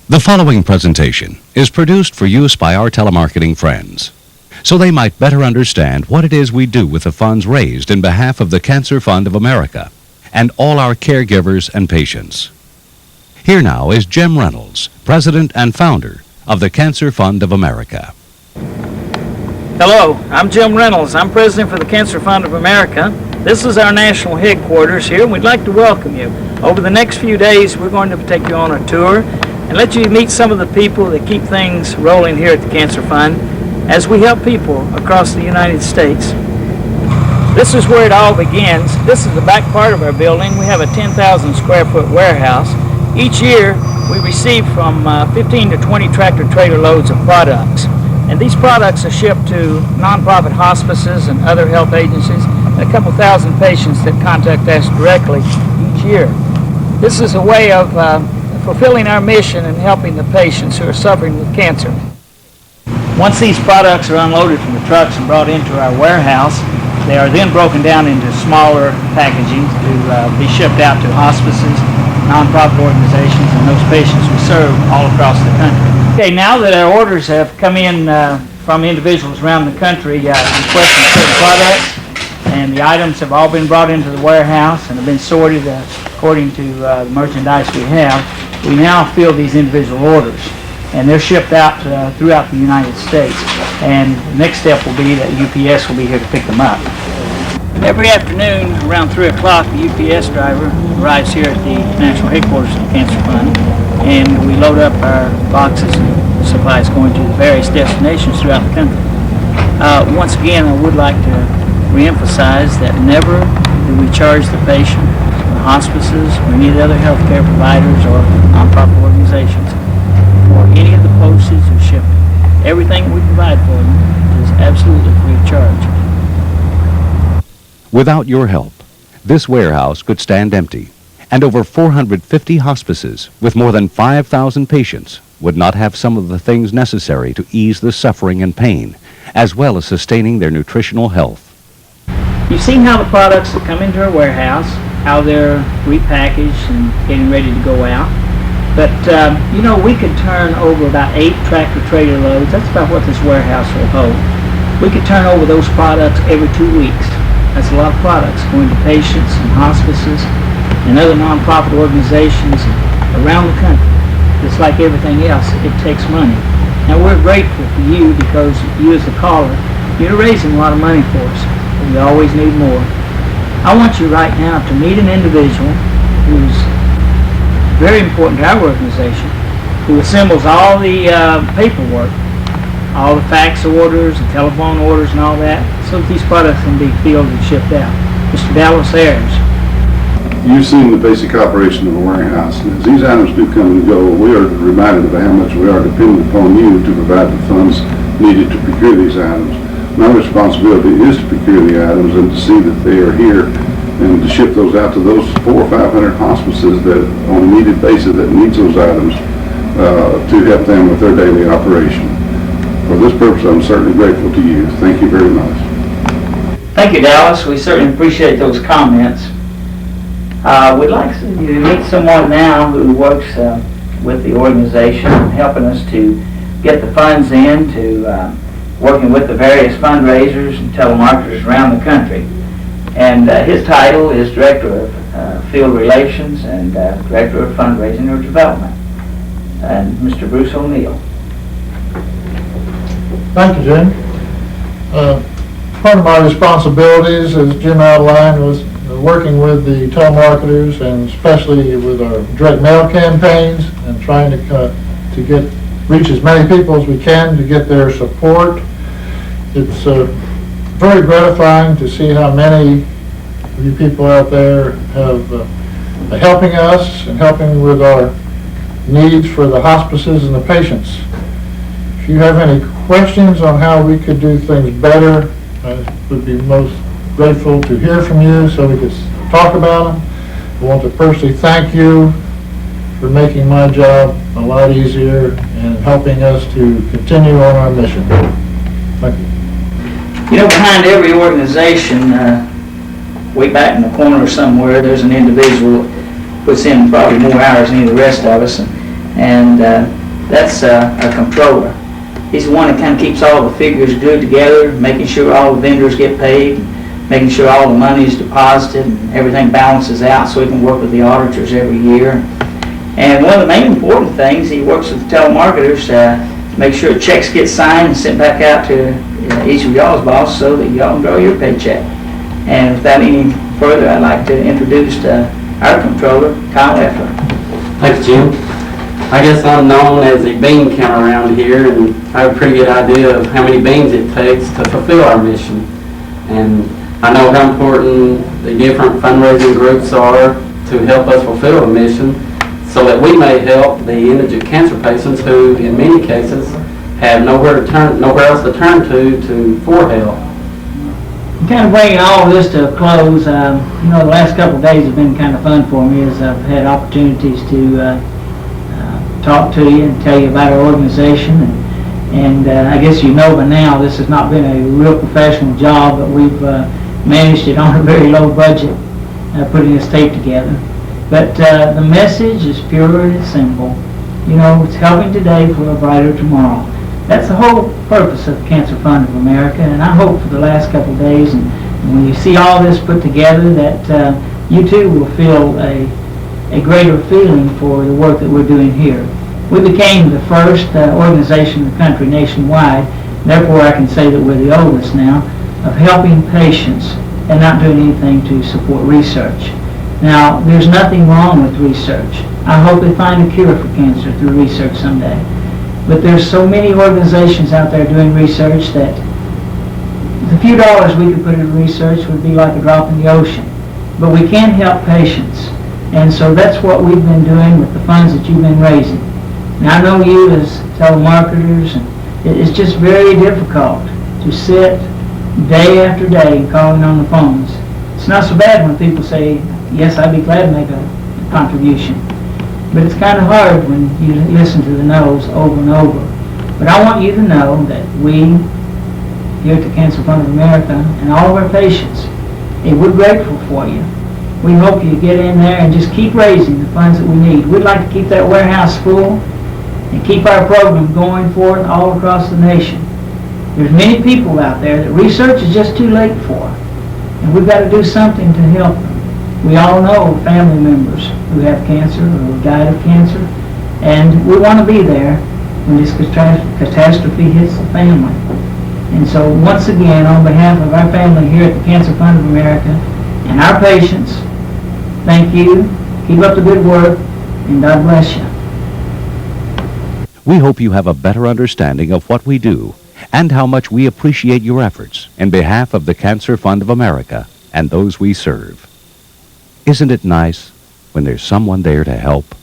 The following presentation is produced for use by our telemarketing friends, so they might better understand what it is we do with the funds raised in behalf of the Cancer Fund of America and all our caregivers and patients. Here now is Jim Reynolds, President and Founder of the Cancer Fund of America. Hello, I'm Jim Reynolds. I'm President for the Cancer Fund of America. This is our national headquarters here, and we'd like to welcome you. Over the next few days, we're going to take you on a tour and let you meet some of the people that keep things rolling here at the Cancer Fund as we help people across the United States. This is where it all begins. This is the back part of our building. We have a 10,000 square foot warehouse. Each year, we receive from 15 to 20 tractor trailer loads of products. And these products are shipped to nonprofit hospices and other health agencies, and a couple thousand patients that contact us directly each year. This is a way of fulfilling our mission and helping the patients who are suffering with cancer. Once these products are unloaded from the trucks and brought into our warehouse, they are then broken down into smaller packaging to be shipped out to hospices, nonprofit organizations, and those patients we serve all across the country. Okay, now that our orders have come in from individuals around the country requesting certain products, and the items have all been brought into the warehouse and have been sorted according to the merchandise we have, we now fill these individual orders, and they're shipped out throughout the United States. And the next step will be that UPS will be here to pick them up. Every afternoon around 3 o'clock, the UPS driver arrives here at the national headquarters of the Cancer Fund, and we load up our boxes and supplies going to the various destinations throughout the country. Once again, I would like to reemphasize that never do we charge the patient, the hospices, or any of the other healthcare providers or nonprofit organizations for any of the postage or shipping. Everything we provide for them is absolutely free of charge. Without your help, this warehouse could stand empty, and over 450 hospices with more than 5,000 patients would not have some of the things necessary to ease the suffering and pain, as well as sustaining their nutritional health. You've seen how the products that come into our warehouse, how they're repackaged and getting ready to go out. But, you know, we could turn over about 8 tractor trailer loads. That's about what this warehouse will hold. We could turn over those products every 2 weeks. That's a lot of products going to patients and hospices and other nonprofit organizations around the country. Just like everything else, it takes money. Now, we're grateful for you because you as the caller, you're raising a lot of money for us. And we always need more. I want you right now to meet an individual who's very important to our organization, who assembles all the paperwork, all the fax orders and telephone orders and all that, so that these products can be filled and shipped out. Mr. Dallas Ayers. You've seen the basic operation of a warehouse, and as these items do come and go, we are reminded of how much we are dependent upon you to provide the funds needed to procure these items. My responsibility is to procure the items and to see that they are here and to ship those out to those 400 or 500 hospices that on a needed basis that needs those items to help them with their daily operation. For this purpose, I'm certainly grateful to you. Thank you very much. Thank you, Dallas. We certainly appreciate those comments. We'd like you to meet someone now who works with the organization, helping us to get the funds in, to working with the various fundraisers and telemarketers around the country. And his title is Director of Field Relations and Director of Fundraising or Development. And Mr. Bruce O'Neill. Thank you, Jim. Part of my responsibilities, as Jim outlined, was working with the telemarketers and especially with our direct mail campaigns and trying to reach as many people as we can to get their support. It's very gratifying to see how many of you people out there have helping us and helping with our needs for the hospices and the patients. If you have any questions on how we could do things better, I would be most grateful to hear from you so we could talk about them. I want to personally thank you for making my job a lot easier and helping us to continue on our mission. Thank you. You know, behind every organization, way back in the corner somewhere, there's an individual who puts in probably more hours than any of the rest of us. And and that's our controller. He's the one that kind of keeps all the figures good together, making sure all the vendors get paid, making sure all the money is deposited and everything balances out so he can work with the auditors every year. And one of the main important things, he works with the telemarketers to make sure checks get signed and sent back out to each of y'all's boss so that y'all can draw your paycheck. And without any further, I'd like to introduce our controller, Kyle Effler. Thanks, Jim. I guess I'm known as a bean counter around here, and I have a pretty good idea of how many beans it takes to fulfill our mission. And I know how important the different fundraising groups are to help us fulfill the mission so that we may help the indigent cancer patients who, in many cases, have nowhere else to turn to for help. Kind of bringing all this to a close, you know, the last couple of days have been kind of fun for me as I've had opportunities to talk to you and tell you about our organization. And I guess you know by now this has not been a real professional job, but we've managed it on a very low budget, putting this tape together. But the message is pure and simple. You know, it's helping today for a brighter tomorrow. That's the whole purpose of the Cancer Fund of America, and I hope for the last couple of days, and when you see all this put together, that you too will feel a greater feeling for the work that we're doing here. We became the first organization in the country nationwide, therefore I can say that we're the oldest now, of helping patients and not doing anything to support research. Now, there's nothing wrong with research. I hope they find a cure for cancer through research someday. But there's so many organizations out there doing research that the few dollars we could put into research would be like a drop in the ocean. But we can help patients. And so that's what we've been doing with the funds that you've been raising. Now I know you as telemarketers, and it's just very difficult to sit day after day calling on the phones. It's not so bad when people say, yes, I'd be glad to make a contribution. But it's kind of hard when you listen to the no's over and over. But I want you to know that we, here at the Cancer Fund of America, and all of our patients, we're grateful for you. We hope you get in there and just keep raising the funds that we need. We'd like to keep that warehouse full and keep our program going forward all across the nation. There's many people out there that research is just too late for, and we've got to do something to help them. We all know family members who have cancer or who died of cancer, and we want to be there when this catastrophe hits the family. And so once again, on behalf of our family here at the Cancer Fund of America and our patients, thank you, keep up the good work, and God bless you. We hope you have a better understanding of what we do and how much we appreciate your efforts in behalf of the Cancer Fund of America and those we serve. Isn't it nice when there's someone there to help?